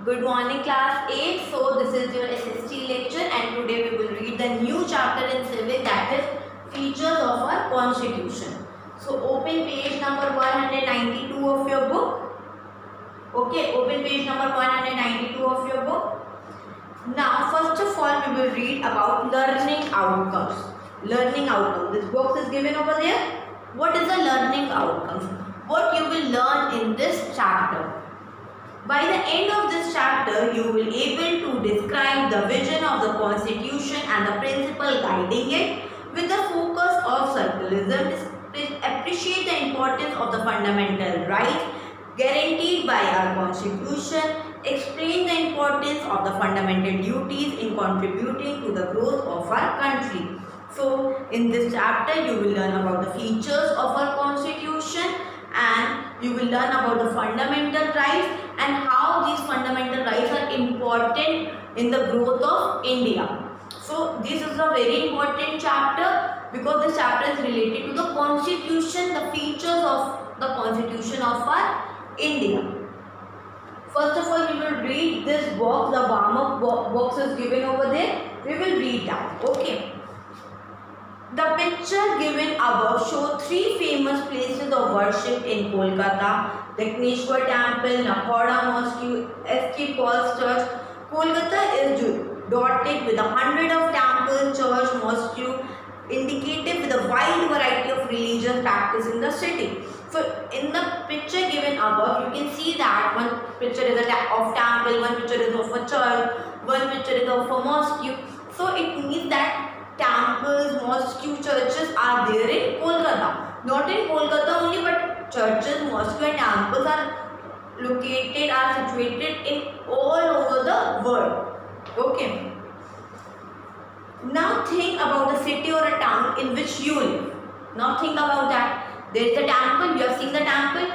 Good morning class 8. So this is your SST lecture and today we will read the new chapter in civil, that is features of our constitution. So open page number 192 of your book. Okay, open page number 192 of your book. Now first of all we will read about learning outcomes. Learning outcomes. This box is given over there. What is the learning outcomes? What you will learn in this chapter? By the end of this chapter, you will be able to describe the vision of the constitution and the principle guiding it with the focus of circularism. Appreciate the importance of the fundamental rights guaranteed by our constitution. Explain the importance of the fundamental duties in contributing to the growth of our country. So, in this chapter, you will learn about the features of our constitution and you will learn about the fundamental rights and how these fundamental rights are important in the growth of India. So this is a very important chapter because this chapter is related to the constitution, the features of the constitution of our India. First of all, we will read this box, the warm-up box is given over there. We will read that. Okay. The picture given above shows three famous places of worship in Kolkata: Dakshineshwar Temple, Nakhoda Mosque, St. Paul's Church. Kolkata is dotted with 100 of temples, church, mosque, indicative with a wide variety of religious practice in the city. So, in the picture given above, you can see that one picture is of temple, one picture is of a church, one picture is of a mosque. So, it means that temples, mosques, churches are there in Kolkata. Not in Kolkata only, but churches, mosques and temples are situated in all over the world. Okay. Now think about the city or a town in which you live. Now think about that. There is a temple. You have seen the temple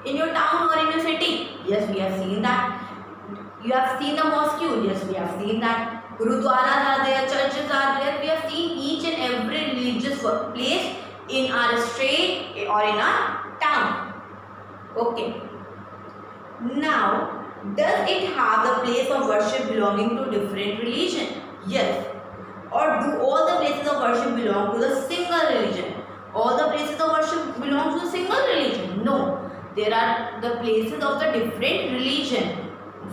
in your town or in your city? Yes, we have seen that. You have seen the mosque? Yes, we have seen that. Gurudwaras are there, churches are there. We have seen each and every religious place in our state or in our town. Okay. Now, does it have the place of worship belonging to different religion? Yes. Or do all the places of worship belong to the single religion? All the places of worship belong to the single religion? No. There are the places of the different religion.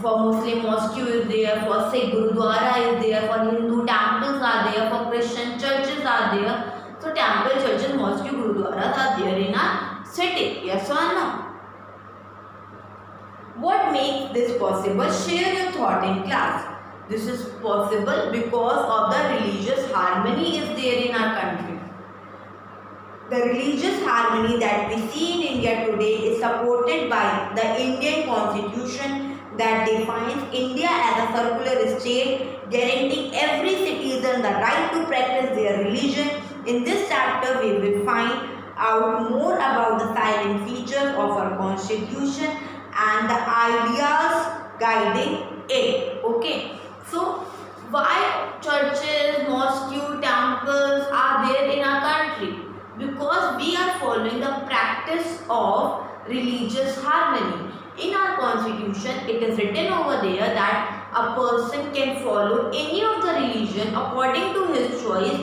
For Muslim mosque is there, for Sikh Gurudwara is there, for Hindu temples are there, for Christian churches are there. So temple, churches, mosque, Gurudwaras are there in our city. Yes or no? What makes this possible? Share your thought in class. This is possible because of the religious harmony is there in our country. The religious harmony that we see in India today is supported by the Indian Constitution that defines India as a secular state, guaranteeing every citizen the right to practice their religion. In this chapter, we will find out more about the silent features of our constitution and the ideas guiding it. Okay. So, why churches, mosques, temples are there in our country? Because we are following the practice of religious harmony. In our constitution, it is written over there that a person can follow any of the religion according to his choice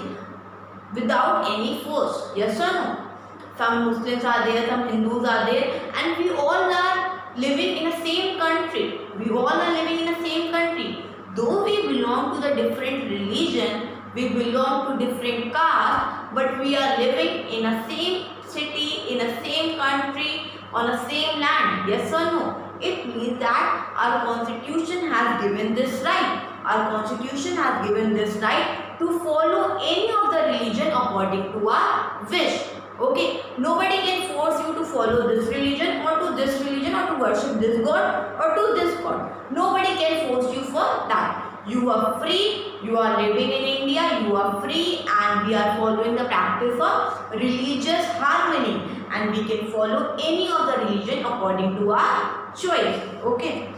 without any force. Yes or no? Some Muslims are there, some Hindus are there, and we all are living in the same country. We all are living in the same country. Though we belong to the different religion, we belong to different caste, but we are living in a same city, in a same country, on the same land. Yes or no? It means that our constitution has given this right. Our constitution has given this right to follow any of the religion according to our wish. Okay, nobody can force you to follow this religion or to this religion or to worship this god or to this god. Nobody can force you for that. You are free, you are living in India, you are free, and we are following the practice of religious harmony, and we can follow any of the religion according to our choice. Okay.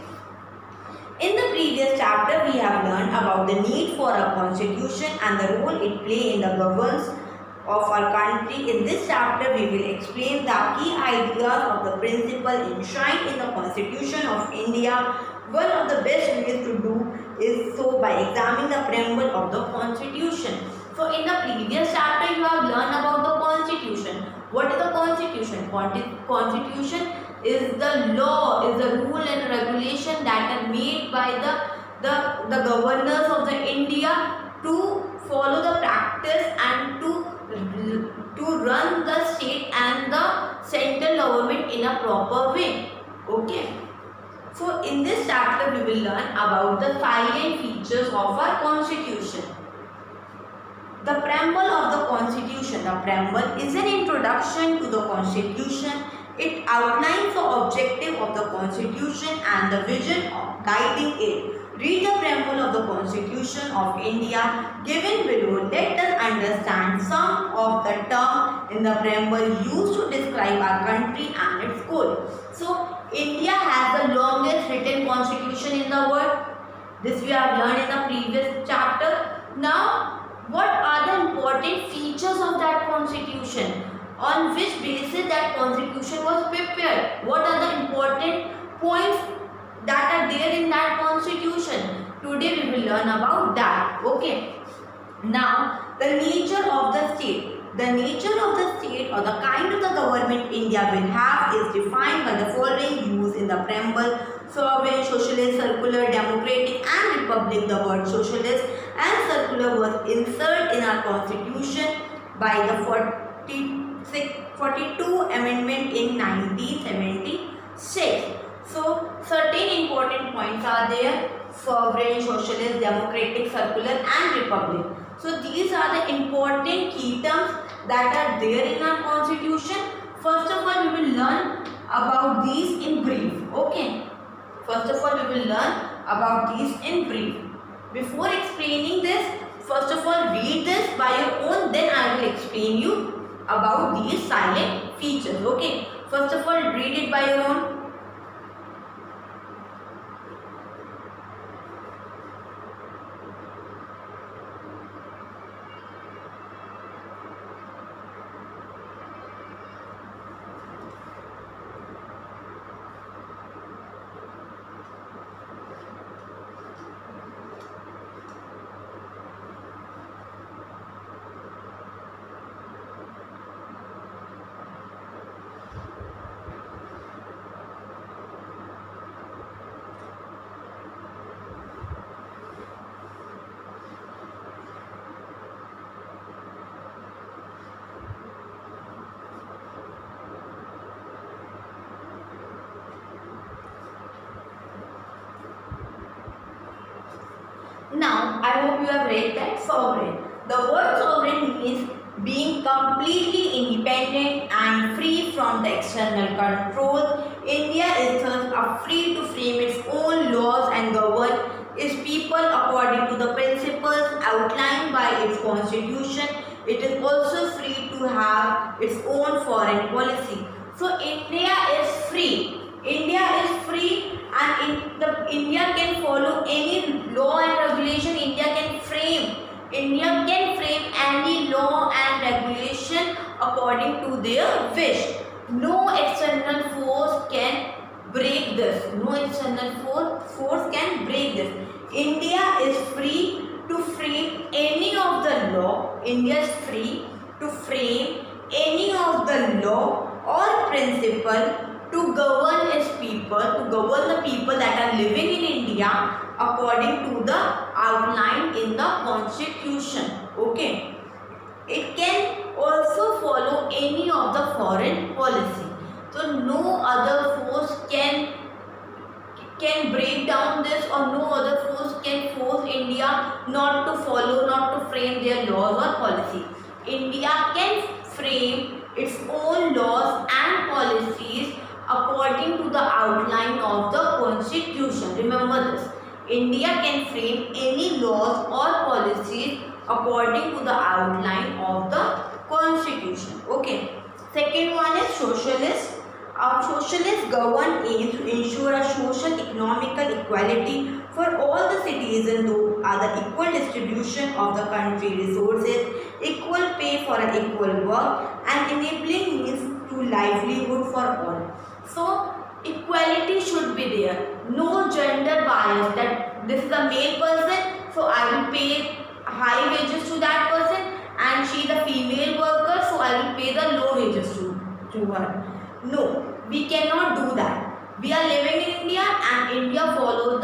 In the previous chapter, we have learned about the need for a constitution and the role it plays in the governance of our country. In this chapter, we will explain the key ideas of the principle enshrined in the Constitution of India. One of the best is so by examining the preamble of the constitution. So in the previous chapter you have learned about the constitution. What is the constitution? Constitution is the law, is the rule and regulation that are made by the governors of the India to follow the practice and to run the state and the central government in a proper way. Okay. So in this chapter we will learn about the salient features of our constitution. The preamble of the constitution. The preamble is an introduction to the constitution. It outlines the objective of the constitution and the vision of guiding it. Read the preamble of the Constitution of India given below. Let us understand some of the terms in the preamble used to describe our country and its goal. So, India has the longest written constitution in the world. This we have learned in the previous chapter. Now, what are the important features of that constitution? On which basis that constitution was prepared? What are the important points that are there in that constitution? Today we will learn about that. Okay. Now, the nature of the state. The nature of the state or the kind of the government India will have is defined by the following used in the preamble: sovereign, socialist, circular, democratic and republic. The word socialist and circular was inserted in our constitution by the 42 amendment in 1976. So, certain important points are there: sovereign, socialist, democratic, circular and republic. So, these are the important key terms that are there in our constitution. First of all, we will learn about these in brief. Okay. First of all, we will learn about these in brief. Before explaining this, first of all, read this by your own, then I will explain you about these silent features. Okay. First of all, read it by your own. Now, I hope you have read that sovereign. The word sovereign means being completely independent and free from the external controls. India is thus free to frame its own laws and govern its people according to the principles outlined by its constitution. It is also free to have its own foreign policy. So, India is free. India is free and India can follow any law and regulation. India can frame any law and regulation according to their wish. No external force can break this. No external force can break this. India is free to frame any of the law. India is free to frame any of the law or principle to govern its people, to govern the people that are living in India according to the outline in the constitution. Okay. It can also follow any of the foreign policy. So no other force can break down this, or no other force can force India not to follow, not to frame their laws or policy. India can frame its own laws and policies according to the outline of the constitution. Remember this. India can frame any laws or policies according to the outline of the constitution. Okay. Second one is socialist. Socialist government aims to ensure a social economical equality for all the citizens through the equal distribution of the country resources, equal pay for equal work, and enabling means to livelihood for all. So, equality should be there. No gender bias that this is a male person, so I will pay high wages to that person, and she is a female worker, so I will pay the low wages to her. No, we cannot do that. We are living in India, and India follow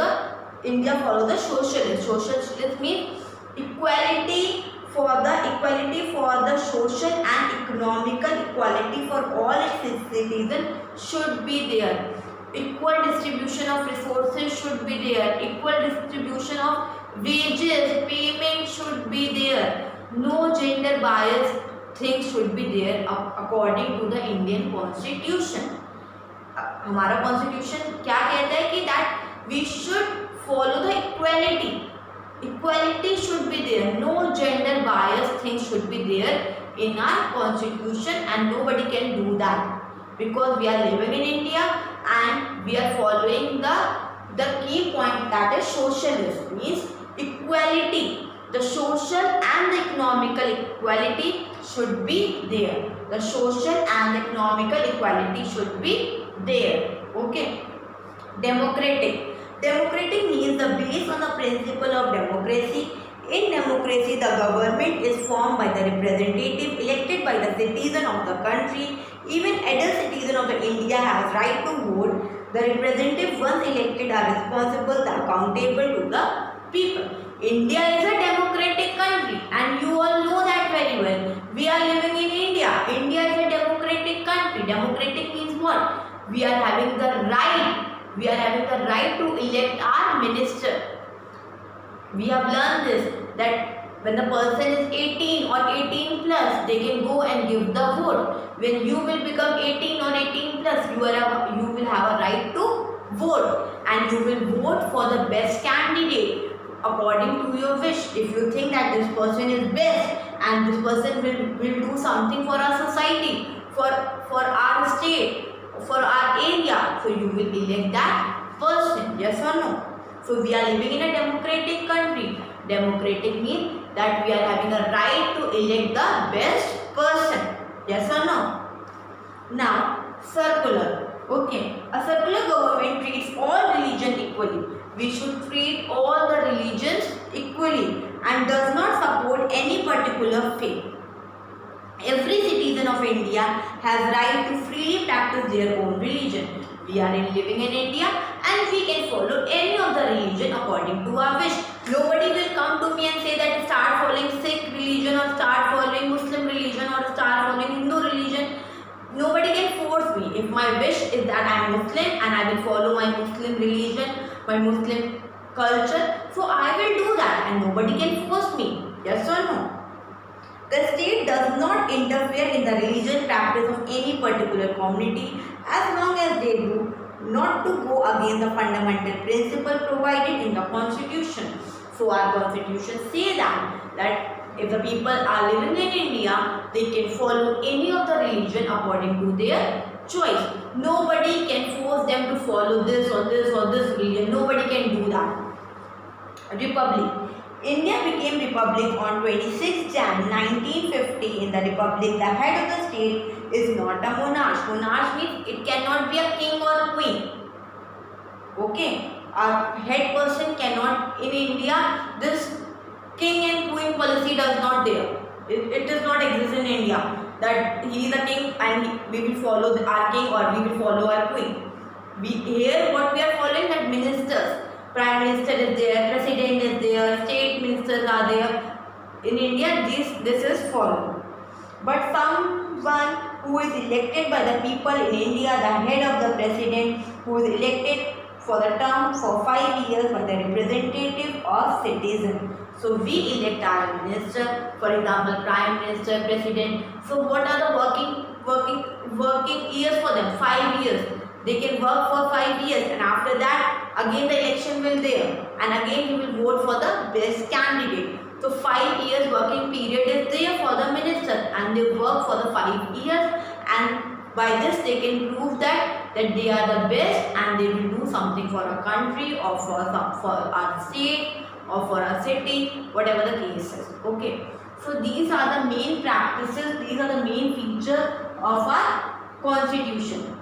the socialist. Socialist means equality for the social and economical equality for all its citizens should be there. Equal distribution of resources should be there. Equal distribution of wages, payment should be there. No gender bias things should be there according to the Indian Constitution. हमारा constitution क्या कहता है कि that we should follow the equality should be there. No gender bias things should be there in our constitution, and nobody can do that because we are living in India and we are following the key point, that is socialist means equality. The social and the economical equality should be there. The social and economical equality should be there. Okay. Democratic means the based on the principle of democracy. In democracy, the government is formed by the representative elected by the citizen of the country. Even adult citizen of the India has right to vote. The representative once elected are responsible, accountable to the people. India is a democratic country, and you all know that very well. We are living in India. India is a democratic country. Democratic means what? We are having the right. We are having the right to elect our minister. We have learned this, that when the person is 18 or 18 plus, they can go and give the vote. When you will become 18 or 18 plus, you will have a right to vote, and you will vote for the best candidate according to your wish. If you think that this person is best and this person will do something for our society, for our state, for our area, so you will elect that person. Yes or no? So we are living in a democratic country. Democratic means that we are having a right to elect the best person. Yes or no? Now, circular. Okay, a circular government treats all religion equally. We should treat all the religions equally and does not support any particular faith. Every citizen of India has right to freely practice their own religion. We are living in India and we can follow any of the religion according to our wish. Nobody will come to me and say that start following Sikh religion or start following Muslim religion or start following Hindu religion. Nobody can force me. If my wish is that I am Muslim and I will follow my Muslim religion, my Muslim culture, so I will do that and nobody can force me. Yes or no? The state does not interfere in the religious practice of any particular community as long as they do not to go against the fundamental principle provided in the constitution. So our constitution says that if the people are living in India, they can follow any of the religion according to their choice. Nobody can force them to follow this or this or this religion. Nobody can do that. Republic. India became republic on 26 Jan 1950. In the republic, the head of the state is not a monarch. Monarch means it cannot be a king or a queen. Okay, a head person cannot. In India, this king and queen policy does not there. It does not exist in India. That he is a king and we will follow our king or we will follow our queen. Here what we are following, that ministers. Prime Minister is there, President is there, State Ministers are there. In India, this is followed. But someone who is elected by the people in India, the head of the President, who is elected for the term for 5 years by the representative of citizen. So we elect our minister, for example, Prime Minister, President. So what are the working years for them? 5 years. They can work for 5 years, and after that again the election will there, and again you will vote for the best candidate. So 5 years working period is there for the minister, and they work for the 5 years, and by this they can prove that they are the best and they will do something for a country or for our state or for a city, whatever the case is. Okay, so these are the main practices, these are the main features of our constitution.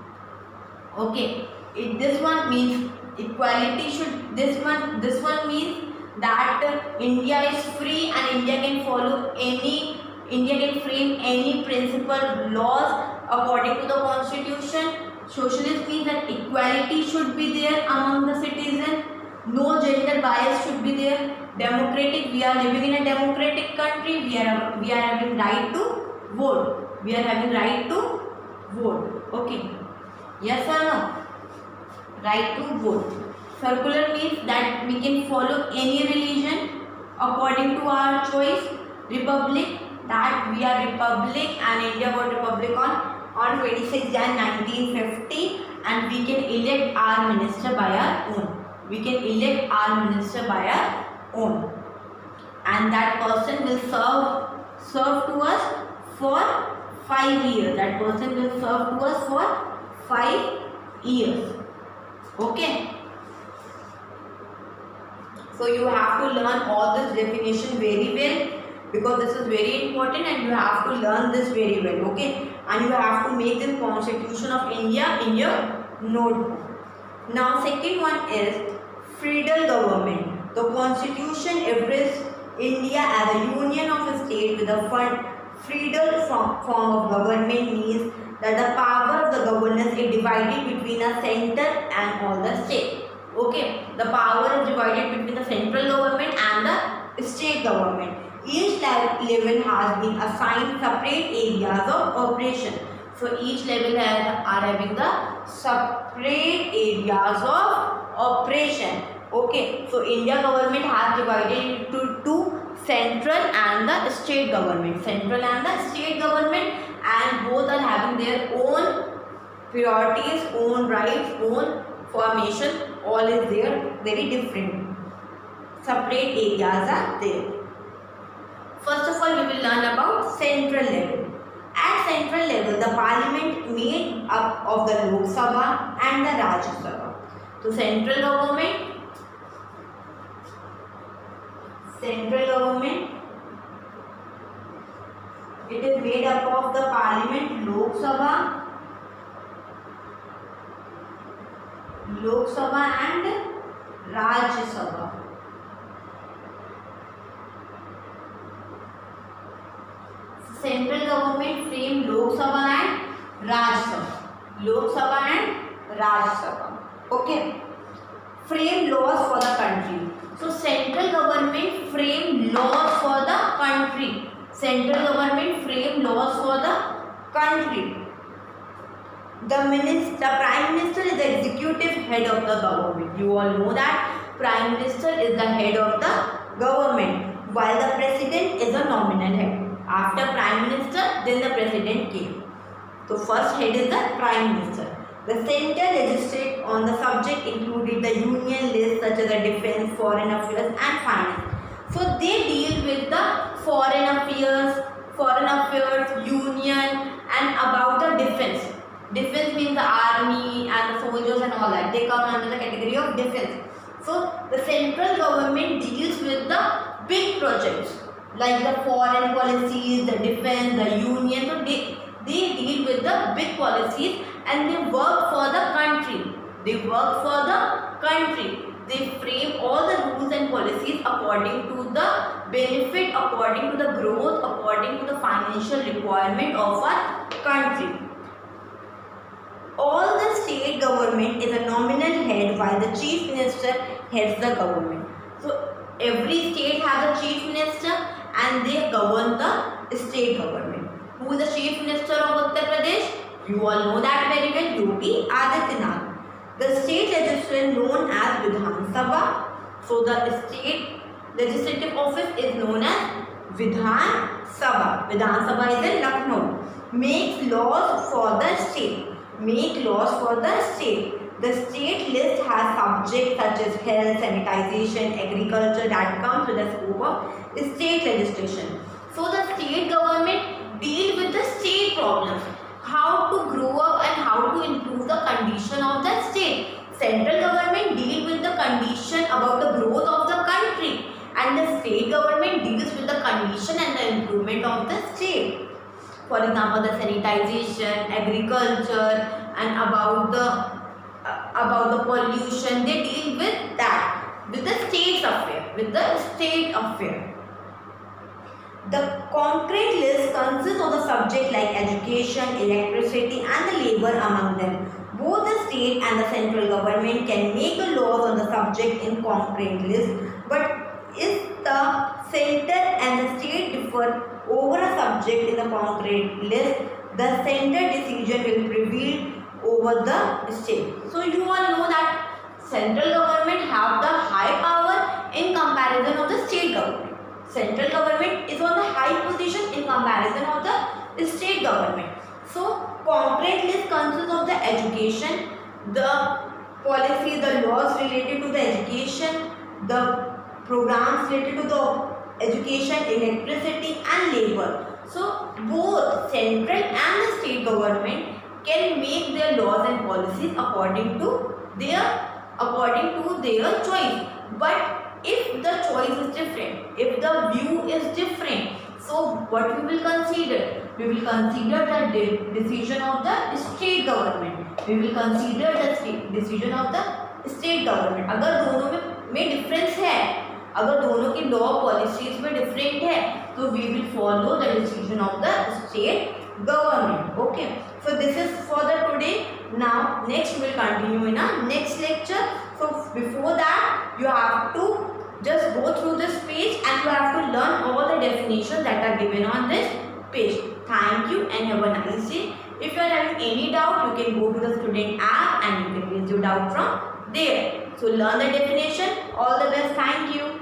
Okay, this one means equality should, this one means that India is free and India can follow any, India can frame any principle laws according to the constitution. Socialist means that equality should be there among the citizens, no gender bias should be there. Democratic, we are living in a democratic country, we are having right to vote, we are having right to vote. Okay, yes or no? Right to vote. Circular means that we can follow any religion according to our choice. Republic, that we are republic and India got republic on 26 Jan 1950, and we can elect our minister by our own. We can elect our minister by our own, and that person will serve to us for 5 years. That person will serve to us for 5 years. Okay. So you have to learn all this definition very well, because this is very important and you have to learn this very well. Okay. And you have to make the Constitution of India in your notebook. Now second one is feudal government. The Constitution addresses India as a union of a state with a feudal form of government, means that the power of the governance is divided between a center and all the state. Okay, the power is divided between the central government and the state government. Each level has been assigned separate areas of operation. So each level are having the separate areas of operation. Okay, so India government has divided into two, central and the state government. Central and the state government, and both are having their own priorities, own rights, own formation. All is there, very different. Separate areas are there. First of all, we will learn about central level. At central level, the parliament made up of the Lok Sabha and the Rajya Sabha. So central government, it is made up of the parliament, Lok Sabha and Rajya Sabha. Central government frame Lok Sabha and Rajya Sabha. Lok Sabha and Rajya Sabha. Okay. Frame laws for the country. So central government frame laws for the country. Central government frame laws for the country. The Prime Minister is the executive head of the government. You all know that Prime Minister is the head of the government, while the President is a nominal head. After Prime Minister, then the President came. So first head is the Prime Minister. The center legislate on the subject included the union list such as the defense, foreign affairs and finance. So they deal with the foreign affairs, union, and about the defense. Defense means the army and the soldiers and all that. They come under the category of defense. So the central government deals with the big projects like the foreign policies, the defense, the union. So they deal with the big policies and they work for the country. They frame all the rules and policies according to the benefit, according to the growth, according to the financial requirement of our country. All the state government is a nominal head while the chief minister heads the government. So every state has a chief minister and they govern the state government. Who is the chief minister of Uttar Pradesh? You all know that very well, Yogi Adityanath. The state legislature known as Vidhan Sabha. So the state legislative office is known as Vidhan Sabha. Vidhan Sabha is in Lucknow. Makes laws for the state. The state list has subjects such as health, sanitization, agriculture that comes with the scope of state legislation. So the state government deal with the state problems. How to grow up and how to improve the condition of the state. Central government deal with the condition about the growth of the country, and the state government deals with the condition and the improvement of the state. For example, the sanitization, agriculture, and about about the pollution. They deal with that, with the state affair. The concrete list consists of the subject like education, electricity and the labor among them. Both the state and the central government can make the laws on the subject in concrete list, but if the center and the state differ over a subject in the concrete list, the center decision will prevail over the state. So you all know that central government have the high power in comparison of the state government. Central government is on the high position in comparison of the state government. So concrete list consists of the education, the policy, the laws related to the education, the programs related to the education, electricity and labor. So both central and the state government can make their laws and policies according to their choice. But if the choice is different, if the view is different, so what we will consider? We will consider the decision of the state government. We will consider the decision of the state government. अगर दोनों में difference है, अगर दोनों की law policies में different है, तो we will follow the decision of the state government. Okay. So this is for the today. Now next we will continue in our next lecture. So before that you have to just go through this page and you have to learn all the definitions that are given on this page. Thank you and have a nice day. If you are having any doubt, you can go to the student app and you can raise your doubt from there. So learn the definition. All the best. Thank you.